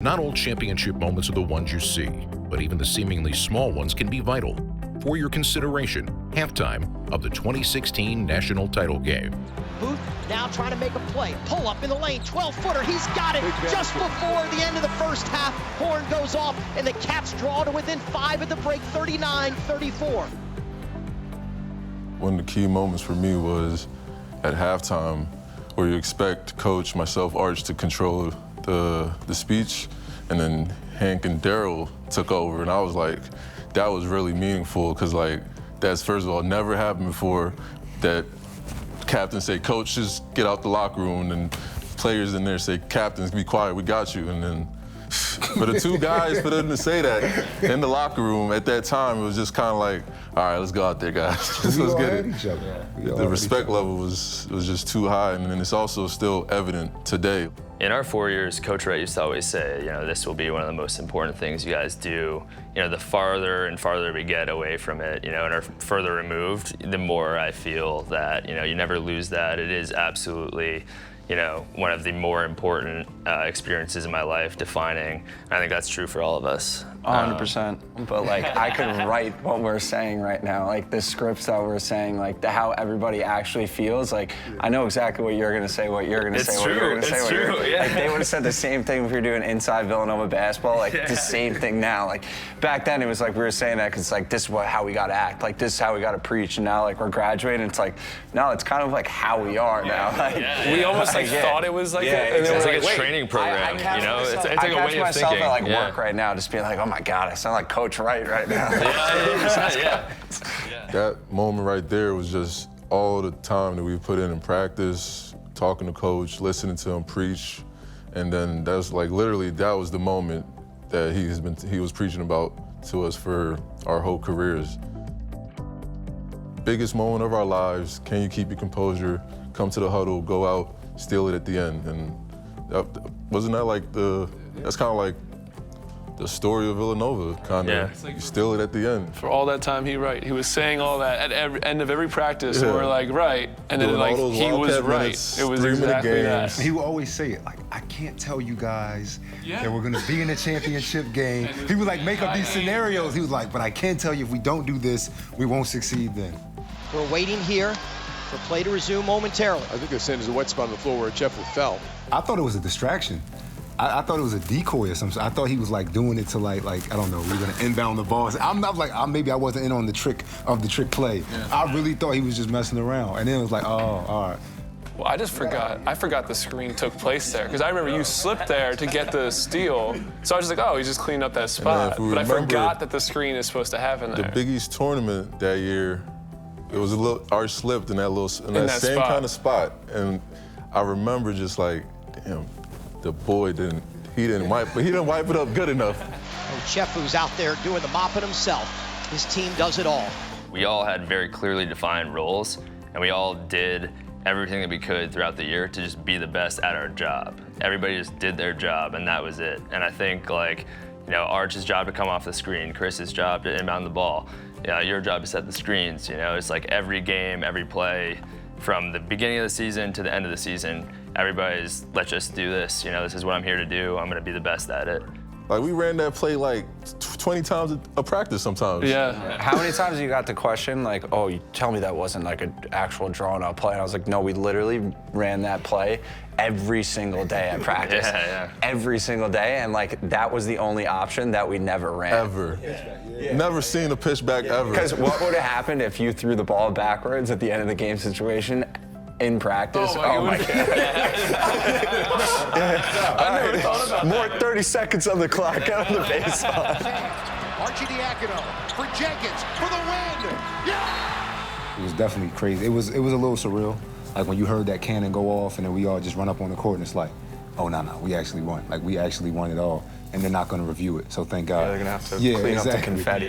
Not all championship moments are the ones you see, but even the seemingly small ones can be vital. For your consideration, halftime of the 2016 national title game. Booth now trying to make a play. Pull up in the lane, 12-footer, he's got it just before the end of the first half. Horn goes off, and the Cats draw to within 5 at the break, 39-34. One of the key moments for me was at halftime, where you expect Coach, myself, Arch to control the speech, and then Hank and Daryl took over, and I was like, that was really meaningful, because like, that's first of all never happened before, that captains say, Coach, just get out the locker room, and players in there say, captains, be quiet, we got you. And then for the two guys, for them to say that in the locker room at that time, it was just kind of like, all right, let's go out there, guys. Let's get it. Each other. The respect level was just too high, and then it's also still evident today. In our 4 years, Coach Wright used to always say, this will be one of the most important things you guys do. The farther and farther we get away from it, and are further removed, the more I feel that, you never lose that. It is absolutely, one of the more important experiences in my life, defining. And I think that's true for all of us. 100%. But like, I could write what we're saying right now, like the scripts that we're saying, like how everybody actually feels. Like, I know exactly what you're gonna say, what you're gonna say, what you're gonna say. It's true. Yeah. Like, they would have said the same thing if you're doing inside Villanova basketball. Like the same thing now. Like back then, it was like we were saying that because like this is how we gotta act. Like this is how we gotta preach. And now like we're graduating, it's like no, it's kind of like how we are now. Like, we almost like thought it was like it's like a training program. It's like a way of thinking. I catch myself at like work right now, just being like, oh my God, I sound like Coach Wright right now. That moment right there was just all the time that we put in practice, talking to Coach, listening to him preach, and then that's like literally that was the moment that he was preaching about to us for our whole careers. Biggest moment of our lives. Can you keep your composure? Come to the huddle, go out, steal it at the end, and wasn't that like that's kind of like the story of Villanova, kind of. You steal it at the end. For all that time, he was saying all that at every end of every practice, and we're like, right, and then like he was right. It was exactly that. He would always say it like, I can't tell you guys that we're gonna be in a championship game. He would like make up these scenarios. He was like, but I can tell you if we don't do this, we won't succeed then. We're waiting here for play to resume momentarily. I think they're saying there's a wet spot on the floor where Jeff fell. I thought it was a distraction. I thought it was a decoy or something. I thought he was like doing it to like I don't know, we were gonna inbound the ball. I'm not like, maybe I wasn't in on the trick play. I really thought he was just messing around. And then it was like, oh, all right. Well, I forgot the screen took place there, because I remember you slipped there to get the steal. So I was just like, oh, he's just cleaning up that spot. But I forgot that the screen is supposed to happen there. The Big East tournament that year, it was a little, Arch slipped in that same kind of spot. And I remember just like, damn, the boy didn't wipe it up good enough. Oh, Jeff, who's out there doing the mopping himself. His team does it all. We all had very clearly defined roles, and we all did everything that we could throughout the year to just be the best at our job. Everybody just did their job, and that was it. And I think like, Arch's job to come off the screen, Chris's job to inbound the ball, your job to set the screens. It's like every game, every play, from the beginning of the season to the end of the season, everybody's, let's just do this. This is what I'm here to do. I'm gonna be the best at it. Like, we ran that play like 20 times a practice sometimes. Yeah. How many times you got the question, like, oh, you tell me that wasn't like an actual drawn out play? And I was like, no, we literally ran that play every single day at practice. Every single day, and like, that was the only option that we never ran. Ever. Never seen a pitch back ever. Because what would have happened if you threw the ball backwards at the end of the game situation in practice? Oh my God. I never thought about that. More 30 seconds on the clock, get on the baseline. Archidiakono for Jenkins for the win. It was definitely crazy. It was a little surreal. Like when you heard that cannon go off and then we all just run up on the court and it's like, oh no, we actually won. Like we actually won it all. And they're not gonna review it, so thank God. Yeah, they're gonna have to clean up the confetti.